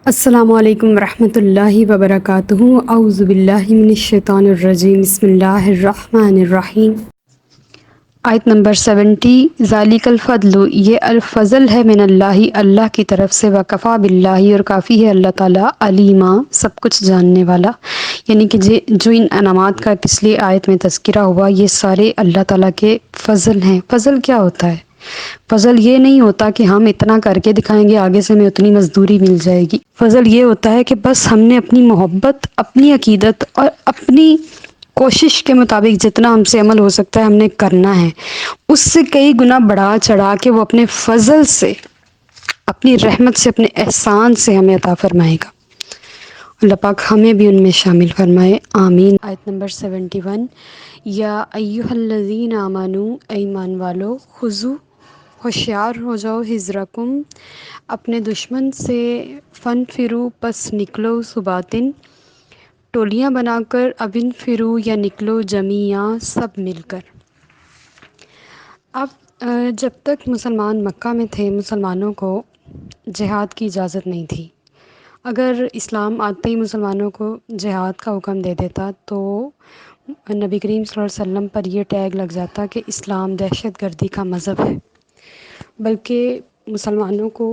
السلام علیکم ورحمۃ اللہ وبرکاتہ۔ اعوذ باللہ من الشیطان الرجیم، بسم اللہ الرحمن الرحیم۔ آیت نمبر 70۔ ذالک الفضل، یہ الفضل ہے من اللہ، اللہ کی طرف سے، وکفیٰ باللہ، اور کافی ہے اللہ تعالیٰ، علیما، سب کچھ جاننے والا۔ یعنی کہ جو ان انعامات کا پچھلی آیت میں تذکرہ ہوا، یہ سارے اللہ تعالیٰ کے فضل ہیں۔ فضل کیا ہوتا ہے؟ فضل یہ نہیں ہوتا کہ ہم اتنا کر کے دکھائیں گے آگے سے ہمیں اتنی مزدوری مل جائے گی۔ فضل یہ ہوتا ہے کہ بس ہم نے اپنی محبت، اپنی عقیدت اور اپنی کوشش کے مطابق جتنا ہم سے عمل ہو سکتا ہے ہم نے کرنا ہے، اس سے کئی گنا بڑھا چڑھا کے وہ اپنے فضل سے، اپنی رحمت سے، اپنے احسان سے ہمیں عطا فرمائے گا۔ اللہ پاک ہمیں بھی ان میں شامل فرمائے، آمین۔ آیت نمبر 71۔ یا ایھا الذین آمنوا، اے ایمان والو، خذوا، ہوشیار ہو جاؤ، حذرکم، اپنے دشمن سے، فانفروا، پس نکلو، ثباتن، ٹولیاں بنا کر، اب انفروا، یا نکلو، جمیعا، سب مل کر۔ اب جب تک مسلمان مکہ میں تھے، مسلمانوں کو جہاد کی اجازت نہیں تھی۔ اگر اسلام آتے ہی مسلمانوں کو جہاد کا حکم دے دیتا تو نبی کریم صلی اللہ علیہ وسلم پر یہ ٹیگ لگ جاتا کہ اسلام دہشت گردی کا مذہب ہے۔ بلکہ مسلمانوں کو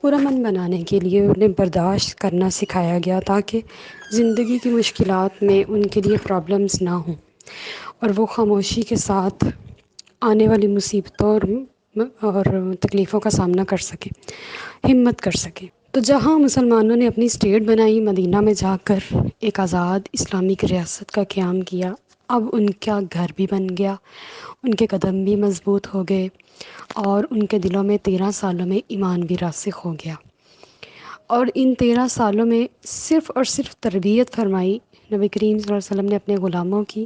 پرامن بنانے کے لیے انہیں برداشت کرنا سکھایا گیا تاکہ زندگی کی مشکلات میں ان کے لیے پرابلمز نہ ہوں اور وہ خاموشی کے ساتھ آنے والی مصیبتوں اور تکلیفوں کا سامنا کر سکیں، ہمت کر سکیں۔ تو جہاں مسلمانوں نے اپنی اسٹیٹ بنائی، مدینہ میں جا کر ایک آزاد اسلامک ریاست کا قیام کیا، اب ان کا گھر بھی بن گیا، ان کے قدم بھی مضبوط ہو گئے، اور ان کے دلوں میں 13 سالوں میں ایمان بھی راسخ ہو گیا۔ اور ان 13 سالوں میں صرف اور صرف تربیت فرمائی نبی کریم صلی اللہ علیہ وسلم نے اپنے غلاموں کی،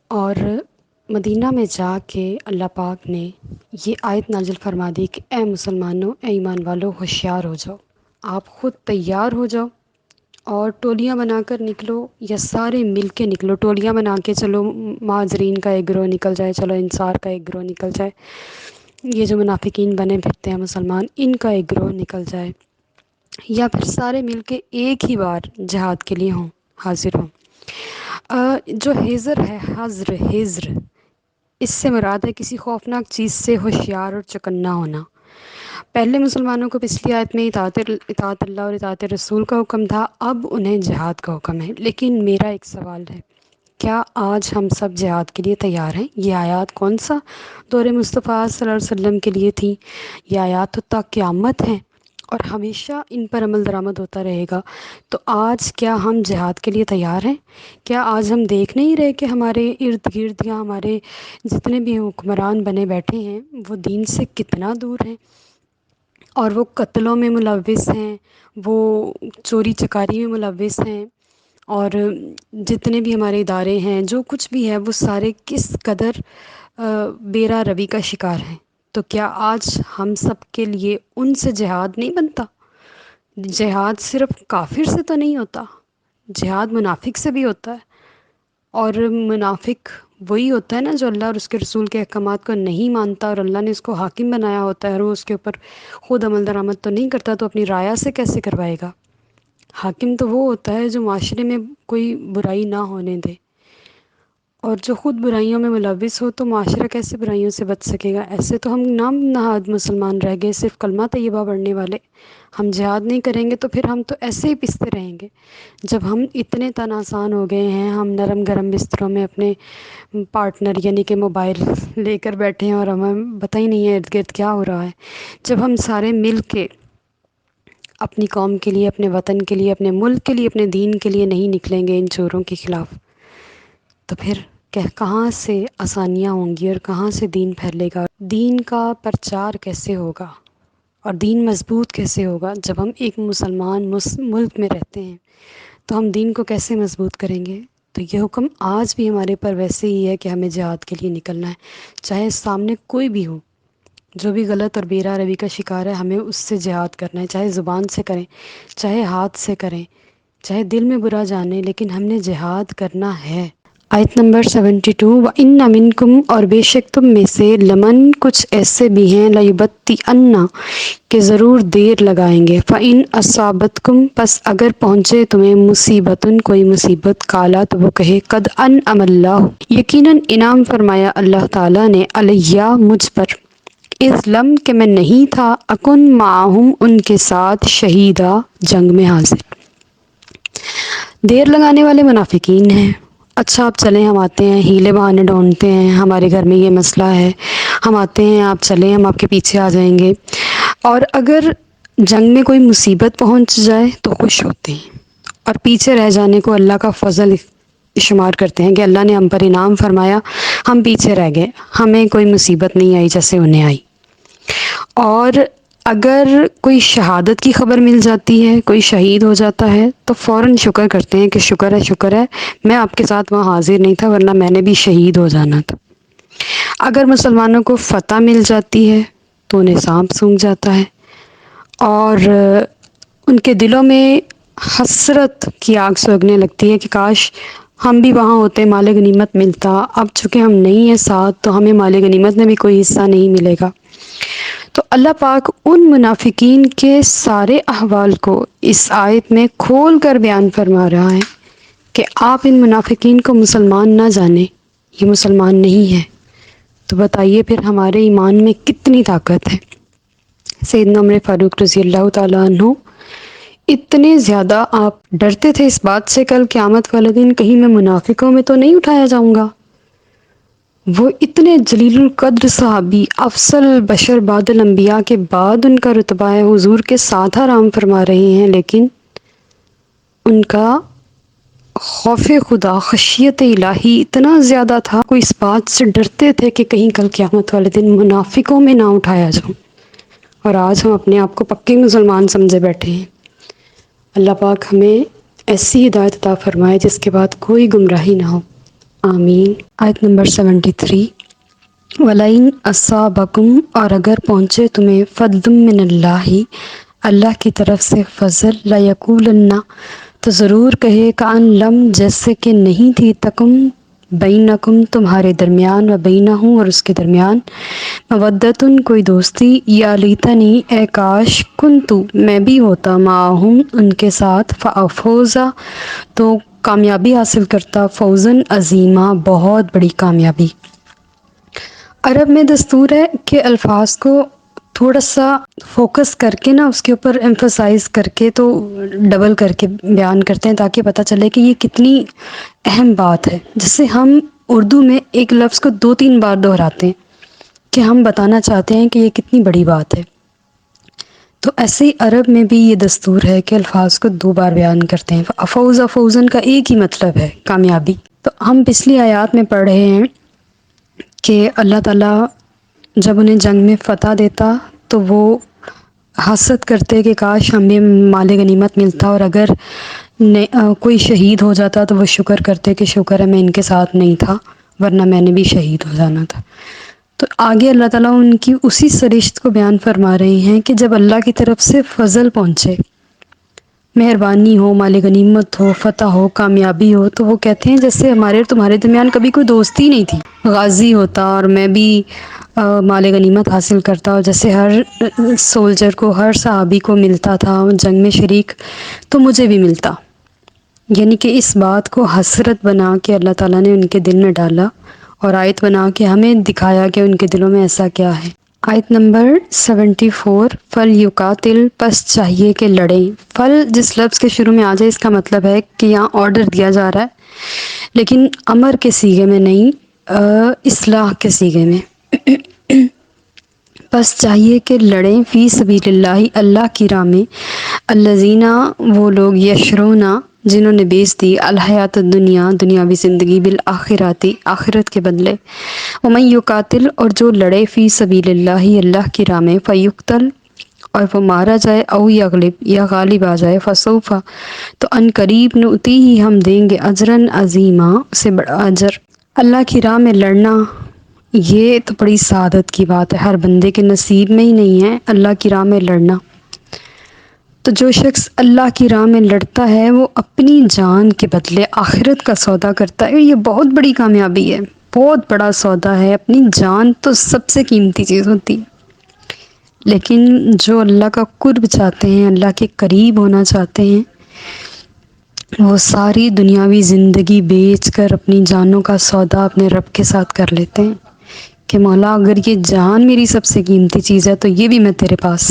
اور مدینہ میں جا کے اللہ پاک نے یہ آیت نازل فرما دی کہ اے مسلمانوں، اے ایمان والو، ہوشیار ہو جاؤ، آپ خود تیار ہو جاؤ اور ٹولیاں بنا کر نکلو، یا سارے مل کے نکلو۔ ٹولیاں بنا کے چلو، مہاجرین کا ایک گروہ نکل جائے، چلو انصار کا ایک گروہ نکل جائے، یہ جو منافقین بنے پھرتے ہیں مسلمان، ان کا ایک گروہ نکل جائے، یا پھر سارے مل کے ایک ہی بار جہاد کے لیے ہوں، حاضر ہوں۔ جو حذر ہے، حذر، اس سے مراد ہے کسی خوفناک چیز سے ہوشیار اور چکنا ہونا۔ پہلے مسلمانوں کو پچھلی آیت میں اطاعت اللہ اور اطاعت رسول کا حکم تھا، اب انہیں جہاد کا حکم ہے۔ لیکن میرا ایک سوال ہے، کیا آج ہم سب جہاد کے لیے تیار ہیں؟ یہ آیات کون سا دور مصطفیٰ صلی اللہ علیہ وسلم کے لیے تھی؟ یہ آیات تو تا قیامت ہیں اور ہمیشہ ان پر عمل درآمد ہوتا رہے گا۔ تو آج کیا ہم جہاد کے لیے تیار ہیں؟ کیا آج ہم دیکھ نہیں رہے کہ ہمارے ارد گرد یا ہمارے جتنے بھی حکمران بنے بیٹھے ہیں وہ دین سے کتنا دور ہیں، اور وہ قتلوں میں ملوث ہیں، وہ چوری چکاری میں ملوث ہیں، اور جتنے بھی ہمارے ادارے ہیں، جو کچھ بھی ہے، وہ سارے کس قدر بے راہ روی کا شکار ہیں۔ تو کیا آج ہم سب کے لیے ان سے جہاد نہیں بنتا؟ جہاد صرف کافر سے تو نہیں ہوتا، جہاد منافق سے بھی ہوتا ہے، اور منافق وہی ہوتا ہے نا جو اللہ اور اس کے رسول کے احکامات کو نہیں مانتا، اور اللہ نے اس کو حاکم بنایا ہوتا ہے اور وہ اس کے اوپر خود عمل درآمد تو نہیں کرتا، تو اپنی رعایا سے کیسے کروائے گا؟ حاکم تو وہ ہوتا ہے جو معاشرے میں کوئی برائی نہ ہونے دے، اور جو خود برائیوں میں ملوث ہو تو معاشرہ کیسے برائیوں سے بچ سکے گا؟ ایسے تو ہم نام نہاد مسلمان رہ گئے، صرف کلمہ طیبہ پڑھنے والے۔ ہم جہاد نہیں کریں گے تو پھر ہم تو ایسے ہی پستے رہیں گے۔ جب ہم اتنے تن آسان ہو گئے ہیں، ہم نرم گرم بستروں میں اپنے پارٹنر یعنی کہ موبائل لے کر بیٹھے ہیں اور ہمیں پتہ ہی نہیں ہے ارد گرد کیا ہو رہا ہے۔ جب ہم سارے مل کے اپنی قوم کے لیے، اپنے وطن کے لیے، اپنے ملک کے لیے، اپنے دین کے لیے نہیں نکلیں گے ان چوروں کے خلاف، تو پھر کہاں سے آسانیاں ہوں گی اور کہاں سے دین پھیلے گا؟ دین کا پرچار کیسے ہوگا اور دین مضبوط کیسے ہوگا؟ جب ہم ایک مسلمان ملک میں رہتے ہیں تو ہم دین کو کیسے مضبوط کریں گے؟ تو یہ حکم آج بھی ہمارے پر ویسے ہی ہے کہ ہمیں جہاد کے لیے نکلنا ہے، چاہے سامنے کوئی بھی ہو، جو بھی غلط اور بے راہ روی کا شکار ہے، ہمیں اس سے جہاد کرنا ہے، چاہے زبان سے کریں، چاہے ہاتھ سے کریں، چاہے دل میں برا جانیں، لیکن ہم نے جہاد کرنا ہے۔ آیت نمبر 72 وَإِنَّ مِنکم اور بے شک تم میں سے لمن کچھ ایسے بھی ہیں لَيُبَطِّئَنَّ کہ ضرور دیر لگائیں گے فَإِنْ أَصَابَتْكُمْ پس اگر پہنچے تمہیں مصیبتن کوئی مصیبت کالا تو وہ کہے قد انعم اللہ یقیناً انعام فرمایا اللہ تعالیٰ نے علیہ مجھ پر اذ لم کہ میں نہیں تھا اکن معہم ان کے ساتھ شہیدہ جنگ میں حاضر۔ دیر لگانے والے منافقین ہیں۔ اچھا آپ چلیں ہم آتے ہیں، ہیلے بہانے ڈھونڈتے ہیں، ہمارے گھر میں یہ مسئلہ ہے، ہم آتے ہیں آپ چلیں ہم آپ کے پیچھے آ جائیں گے، اور اگر جنگ میں کوئی مصیبت پہنچ جائے تو خوش ہوتے ہیں اور پیچھے رہ جانے کو اللہ کا فضل شمار کرتے ہیں کہ اللہ نے ہم پر انعام فرمایا، ہم پیچھے رہ گئے، ہمیں کوئی مصیبت نہیں آئی جیسے انہیں آئی۔ اور اگر کوئی شہادت کی خبر مل جاتی ہے، کوئی شہید ہو جاتا ہے تو فوراً شکر کرتے ہیں کہ شکر ہے میں آپ کے ساتھ وہاں حاضر نہیں تھا ورنہ میں نے بھی شہید ہو جانا تھا۔ اگر مسلمانوں کو فتح مل جاتی ہے تو انہیں سانپ سونگھ جاتا ہے اور ان کے دلوں میں حسرت کی آگ سوگنے لگتی ہے کہ کاش ہم بھی وہاں ہوتے، مال غنیمت ملتا، اب چونکہ ہم نہیں ہیں ساتھ تو ہمیں مال غنیمت میں بھی کوئی حصہ نہیں ملے گا۔ تو اللہ پاک ان منافقین کے سارے احوال کو اس آیت میں کھول کر بیان فرما رہا ہے کہ آپ ان منافقین کو مسلمان نہ جانیں، یہ مسلمان نہیں ہے، تو بتائیے پھر ہمارے ایمان میں کتنی طاقت ہے۔ سیدنا عمر فاروق رضی اللہ تعالیٰ عنہ اتنے زیادہ آپ ڈرتے تھے اس بات سے کل قیامت والے دن کہیں میں منافقوں میں تو نہیں اٹھایا جاؤں گا۔ وہ اتنے جلیل القدر صحابی، افضل بشر بعد الانبیاء کے بعد ان کا رتبہ ہے، حضور کے ساتھ آرام فرما رہے ہیں، لیکن ان کا خوف خدا، خشیت الہی اتنا زیادہ تھا، کوئی اس بات سے ڈرتے تھے کہ کہیں کل قیامت والے دن منافقوں میں نہ اٹھایا جاؤں۔ اور آج ہم اپنے آپ کو پکے مسلمان سمجھے بیٹھے ہیں۔ اللہ پاک ہمیں ایسی ہدایت عطا فرمائے جس کے بعد کوئی گمراہی نہ ہو، آمین۔ آیت نمبر 73 وَلَئِنْ أَصَابَكُمْ اور اگر پہنچے تمہیں فضل من اللہ اللہ کی طرف سے فضل لَيَقُولَنَّ تو ضرور کہے کأن لم جیسے کہ نہیں تھی تکم بینکم تمہارے درمیان و بینہم اور اس کے درمیان مودتن کوئی دوستی یا لیتنی اے کاش کنتو میں بھی ہوتا معہم ان کے ساتھ فافوزا تو کامیابی حاصل کرتا فوزن عظیمہ بہت بڑی کامیابی۔ عرب میں دستور ہے کہ الفاظ کو تھوڑا سا فوکس کر کے نا اس کے اوپر ایمفسائز کر کے تو ڈبل کر کے بیان کرتے ہیں تاکہ پتہ چلے کہ یہ کتنی اہم بات ہے۔ جیسے ہم اردو میں ایک لفظ کو 2-3 بار دہراتے ہیں کہ ہم بتانا چاہتے ہیں کہ یہ کتنی بڑی بات ہے، تو ایسے ہی عرب میں بھی یہ دستور ہے کہ الفاظ کو 2 بار بیان کرتے ہیں۔ فوزن کا ایک ہی مطلب ہے کامیابی۔ تو ہم پچھلی آیات میں پڑھ رہے ہیں کہ اللہ تعالیٰ جب انہیں جنگ میں فتح دیتا تو وہ حسد کرتے کہ کاش ہمیں مال غنیمت ملتا، اور اگر کوئی شہید ہو جاتا تو وہ شکر کرتے کہ شکر ہے میں ان کے ساتھ نہیں تھا ورنہ میں نے بھی شہید ہو جانا تھا۔ تو آگے اللہ تعالیٰ ان کی اسی سرشت کو بیان فرما رہے ہیں کہ جب اللہ کی طرف سے فضل پہنچے، مہربانی ہو، مال غنیمت ہو، فتح ہو، کامیابی ہو، تو وہ کہتے ہیں جیسے ہمارے اور تمہارے درمیان کبھی کوئی دوستی نہیں تھی، غازی ہوتا اور میں بھی مال غنیمت حاصل کرتا، اور جیسے ہر سولجر کو، ہر صحابی کو ملتا تھا جنگ میں شریک، تو مجھے بھی ملتا۔ یعنی کہ اس بات کو حسرت بنا کے اللہ تعالیٰ نے ان کے دل میں ڈالا اور آیت بنا کے ہمیں دکھایا کہ ان کے دلوں میں ایسا کیا ہے۔ آیت نمبر 74 فَلْيُقَاتِلْ پس چاہیے کہ لڑیں۔ فل جس لفظ کے شروع میں آ جائے اس کا مطلب ہے کہ یہاں آرڈر دیا جا رہا ہے، لیکن امر کے صیغے میں نہیں، اصلاح کے صیغے میں۔ بس چاہیے کہ لڑیں فی سبیل اللہ اللہ کی راہ میں، الذین وہ لوگ یشرونا جنہوں نے بیچ دی الحیات الدنیا دنیاوی زندگی بالآخراتی آخرت کے بدلے، ومن یقاتل اور جو لڑے فی سبیل اللہ اللہ کی راہ میں فیقتل اور وہ مارا جائے او یغلب یا غالب آ جائے فسوفا تو ان قریب نؤتی ہی ہم دیں گے اجرن عظیما سے بڑا اجر۔ اللہ کی راہ میں لڑنا یہ تو بڑی سعادت کی بات ہے، ہر بندے کے نصیب میں ہی نہیں ہے اللہ کی راہ میں لڑنا۔ تو جو شخص اللہ کی راہ میں لڑتا ہے وہ اپنی جان کے بدلے آخرت کا سودا کرتا ہے. یہ بہت بڑی کامیابی ہے، بہت بڑا سودا ہے. اپنی جان تو سب سے قیمتی چیز ہوتی ہے، لیکن جو اللہ کا قرب چاہتے ہیں، اللہ کے قریب ہونا چاہتے ہیں، وہ ساری دنیاوی زندگی بیچ کر اپنی جانوں کا سودا اپنے رب کے ساتھ کر لیتے ہیں کہ مولا اگر یہ جان میری سب سے قیمتی چیز ہے تو یہ بھی میں تیرے پاس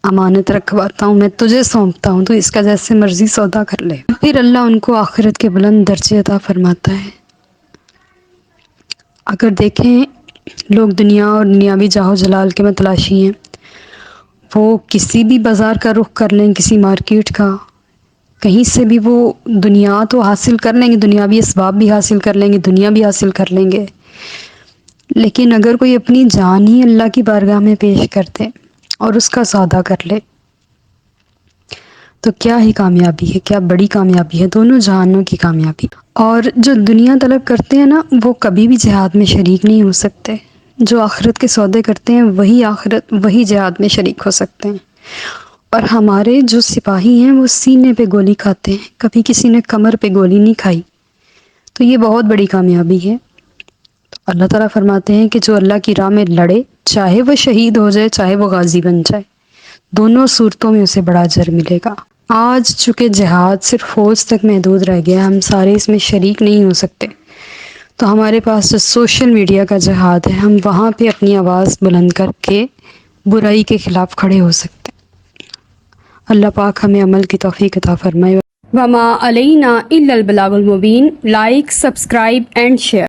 امانت رکھواتا ہوں، میں تجھے سونپتا ہوں، تو اس کا جیسے مرضی سودا کر لے. پھر اللہ ان کو آخرت کے بلند درجے عطا فرماتا ہے. اگر دیکھیں لوگ دنیا اور دنیاوی جاہ و جلال کے متلاشی ہیں، وہ کسی بھی بازار کا رخ کر لیں، کسی مارکیٹ کا، کہیں سے بھی وہ دنیا تو حاصل کر لیں گے، دنیاوی اسباب بھی حاصل کر لیں گے، دنیا بھی حاصل کر لیں گے، لیکن اگر کوئی اپنی جان ہی اللہ کی بارگاہ میں پیش کر دے اور اس کا سودا کر لے تو کیا ہی کامیابی ہے، کیا بڑی کامیابی ہے، دونوں جہانوں کی کامیابی. اور جو دنیا طلب کرتے ہیں نا، وہ کبھی بھی جہاد میں شریک نہیں ہو سکتے. جو آخرت کے سودے کرتے ہیں وہی جہاد میں شریک ہو سکتے ہیں. اور ہمارے جو سپاہی ہیں وہ سینے پہ گولی کھاتے ہیں، کبھی کسی نے کمر پہ گولی نہیں کھائی. تو یہ بہت بڑی کامیابی ہے. تو اللہ تعالیٰ فرماتے ہیں کہ جو اللہ کی راہ میں لڑے، چاہے وہ شہید ہو جائے، چاہے وہ غازی بن جائے، دونوں صورتوں میں اسے بڑا اجر ملے گا. آج چونکہ جہاد صرف فوج تک محدود رہ گیا، ہم سارے اس میں شریک نہیں ہو سکتے، تو ہمارے پاس جو سوشل میڈیا کا جہاد ہے، ہم وہاں پہ اپنی آواز بلند کر کے برائی کے خلاف کھڑے ہو سکتے ہیں. اللہ پاک ہمیں عمل کی توفیق عطا فرمائے. وما علینا الا البلاغ المبین. Like, subscribe and share.